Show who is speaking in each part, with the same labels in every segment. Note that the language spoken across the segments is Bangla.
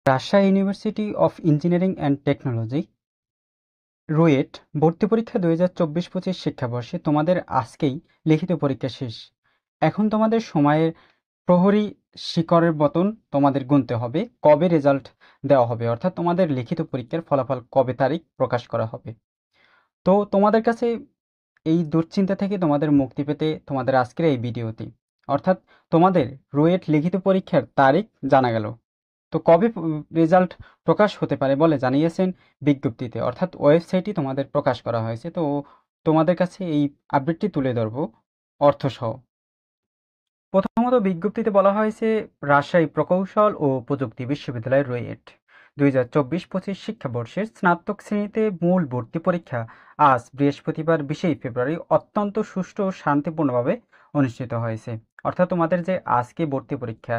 Speaker 1: Rajshahi university of engineering and technology RUET ভর্তি পরীক্ষা 2024-25 শিক্ষাবর্ষে তোমাদের আজকেই লিখিত পরীক্ষা শেষ। এখন তোমাদের সময়ের প্রহরী শিকড়ের মতন তোমাদের গুনতে হবে কবে রেজাল্ট দেওয়া হবে, অর্থাৎ তোমাদের লিখিত পরীক্ষার ফলাফল কবে তারিখ প্রকাশ করা হবে। তো তোমাদের কাছে এই দুশ্চিন্তা থেকে তোমাদের মুক্তি পেতে তোমাদের আজকের এই ভিডিওটি, অর্থাৎ তোমাদের রুয়েট লিখিত পরীক্ষার তারিখ জানা গেল। তো কবে রেজাল্ট প্রকাশ হতে পারে বলে জানিয়েছেন বিজ্ঞপ্তিতে, অর্থাৎ ওয়েবসাইটই তোমাদের প্রকাশ করা হয়েছে। তো তোমাদের কাছে এই আপডেটটি তুলে ধরবো অর্থসহ। প্রথমত বিজ্ঞপ্তিতে বলা হয়েছে রাজশাহী প্রকৌশল ও প্রযুক্তি বিশ্ববিদ্যালয় রুয়েট 2024-25 শিক্ষাবর্ষের স্নাতক শ্রেণীতে মূল ভর্তি পরীক্ষা আজ বৃহস্পতিবার 20 ফেব্রুয়ারি অত্যন্ত সুষ্ঠু ও শান্তিপূর্ণভাবে অনুষ্ঠিত হয়েছে। অর্থাৎ তোমাদের যে আজকে ভর্তি পরীক্ষা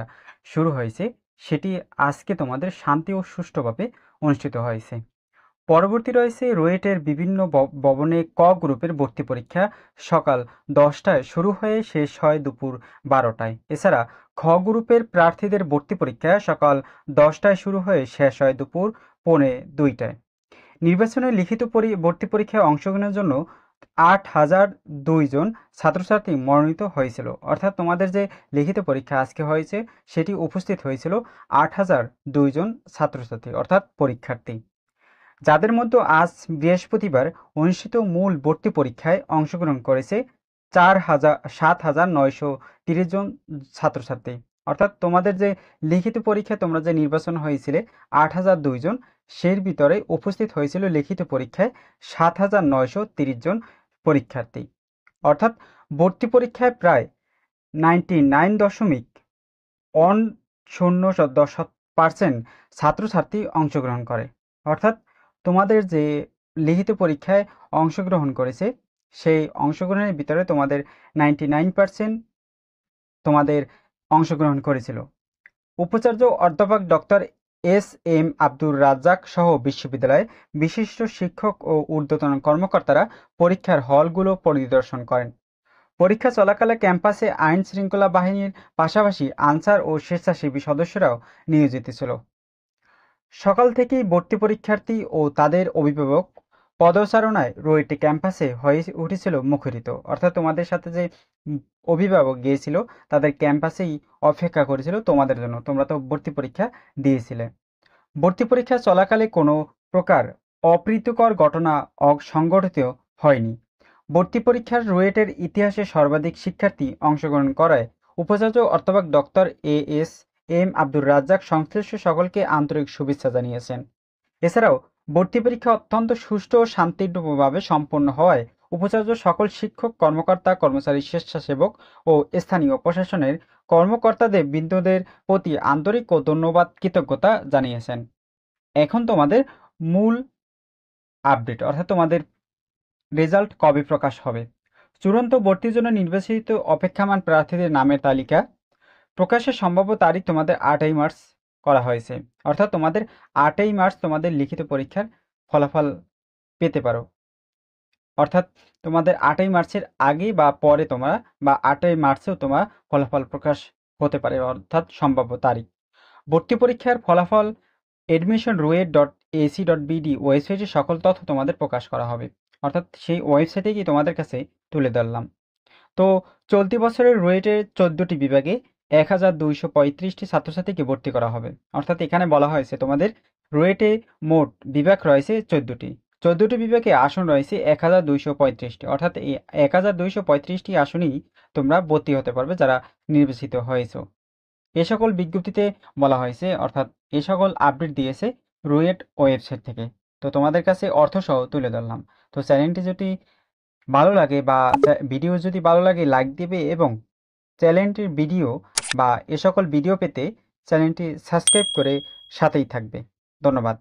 Speaker 1: শুরু হয়েছে সেটি আজকে তোমাদের শান্তি ও সুষ্ঠুভাবে অনুষ্ঠিত হয়েছে। পরবর্তী রয়েছে রুয়েটের বিভিন্ন ভবনে ক গ্রুপের ভর্তি পরীক্ষা সকাল 10টায় শুরু হয়ে শেষ হয় দুপুর 12টায়। এছাড়া খ গ্রুপের প্রার্থীদের ভর্তি পরীক্ষা সকাল 10টায় শুরু হয়ে শেষ হয় দুপুর 1:45টায়। নির্বাচনে লিখিত ভর্তি পরীক্ষায় অংশগ্রহণের জন্য 8,002 জন ছাত্রছাত্রী মনোনীত হয়েছিল। অর্থাৎ তোমাদের যে লিখিত পরীক্ষা আজকে হয়েছে সেটি উপস্থিত হয়েছিল 8,002 জন ছাত্রছাত্রী অর্থাৎ পরীক্ষার্থী, যাদের মধ্যে আজ বৃহস্পতিবার অনুষ্ঠিত মূল ভর্তি পরীক্ষায় অংশগ্রহণ করেছে 7,930 জন ছাত্রছাত্রী। অর্থাৎ তোমাদের যে লিখিত পরীক্ষায় তোমরা যে নির্বাচন হয়েছিলে 8,002 জন, সেই ভিতরে উপস্থিত হয়েছিল লিখিত পরীক্ষায় 7,930 জন পরীক্ষার্থী। অর্থাৎ ভর্তি পরীক্ষায় প্রায় 99.10% ছাত্রছাত্রী অংশগ্রহণ করে। অর্থাৎ তোমাদের যে লিখিত পরীক্ষায় অংশগ্রহণ করেছে সেই অংশগ্রহণের ভিতরে তোমাদের 99% তোমাদের অংশগ্রহণ করেছিল। উপাচার্য অধ্যাপক ডক্টর এস.এম. আব্দুর রাজ্জাক সহ বিশ্ববিদ্যালয়ের বিশিষ্ট শিক্ষক ও ঊর্ধ্বতন কর্মকর্তারা পরীক্ষার হলগুলো পরিদর্শন করেন। পরীক্ষা চলাকালে ক্যাম্পাসে আইন শৃঙ্খলা বাহিনীর পাশাপাশি আনসার ও স্বেচ্ছাসেবী সদস্যরাও নিয়োজিত ছিল। সকাল থেকেই ভর্তি পরীক্ষার্থী ও তাদের অভিভাবক পদচারণায় রুয়েট ক্যাম্পাসে হয়ে উঠেছিল মুখরিত। অর্থাৎ তোমাদের সাথে যে অভিভাবক গিয়েছিল তাদের ক্যাম্পাসেই অপেক্ষা করেছিল তোমাদের জন্য, তোমরা তো ভর্তি পরীক্ষা দিয়েছিলে। ভর্তি পরীক্ষা চলাকালে কোনো প্রকার অপ্রীতিকর ঘটনা সংঘটিত হয়নি। ভর্তি পরীক্ষার রুয়েটের ইতিহাসে সর্বাধিক শিক্ষার্থী অংশগ্রহণ করায় উপাচার্য অধ্যাপক ডক্টর এস.এম. আব্দুর রাজ্জাক সংশ্লিষ্ট সকলকে আন্তরিক শুভেচ্ছা জানিয়েছেন। এছাড়াও ভর্তি পরীক্ষা অত্যন্ত সুষ্ঠু ও শান্তিপূর্ণভাবে সম্পন্ন হওয়ায় উপাচার্য সকল শিক্ষক কর্মকর্তা কর্মচারী স্বেচ্ছাসেবক ও স্থানীয় প্রশাসনের কর্মকর্তাদের বৃন্দদের প্রতি আন্তরিক ও ধন্যবাদ কৃতজ্ঞতা জানিয়েছেন। এখন তোমাদের মূল আপডেট, অর্থাৎ তোমাদের রেজাল্ট কবে প্রকাশ হবে। চূড়ান্ত ভর্তির জন্য নির্বাচিত অপেক্ষমাণ প্রার্থীদের নামের তালিকা প্রকাশের সম্ভাব্য তারিখ তোমাদের 8ই মার্চ করা হয়েছে। অর্থাৎ তোমাদের 8ই মার্চ তোমাদের লিখিত পরীক্ষার ফলাফল পেতে পারো। অর্থাৎ তোমাদের 8ই মার্চের আগে বা পরে তোমরা বা 8ই মার্চেও তোমার ফলাফল প্রকাশ হতে পারে, অর্থাৎ সম্ভাব্য তারিখ। ভর্তি পরীক্ষার ফলাফল admission.ruet.ac.bd ওয়েবসাইটে সকল তথ্য তোমাদের প্রকাশ করা হবে। অর্থাৎ সেই ওয়েবসাইটে গিয়ে তোমাদের কাছে তুলে ধরলাম। তো চলতি বছরের রুয়েটের 14টি বিভাগে 1,235টি ছাত্রছাত্রীকে ভর্তি করা হবে। অর্থাৎ এখানে বলা হয়েছে তোমাদের রুয়েটে মোট বিভাগ রয়েছে 14টি বিভাগে আসন রয়েছে 1,235টি। অর্থাৎ এই 1,235টি আসনেই তোমরা ভর্তি হতে পারবে যারা নির্বাচিত হয়েছে। এ সকল বিজ্ঞপ্তিতে বলা হয়েছে, অর্থাৎ এ সকল আপডেট দিয়েছে রুয়েট ওয়েবসাইট থেকে। তো তোমাদের কাছে অর্থসহ তুলে ধরলাম। তো চ্যানেলটি যদি ভালো লাগে বা ভিডিও যদি ভালো লাগে লাইক দেবে এবং চ্যানেলটির ভিডিও বা এ সকল ভিডিও পেতে চ্যানেলটি সাবস্ক্রাইব করে সাথেই থাকবে। ধন্যবাদ।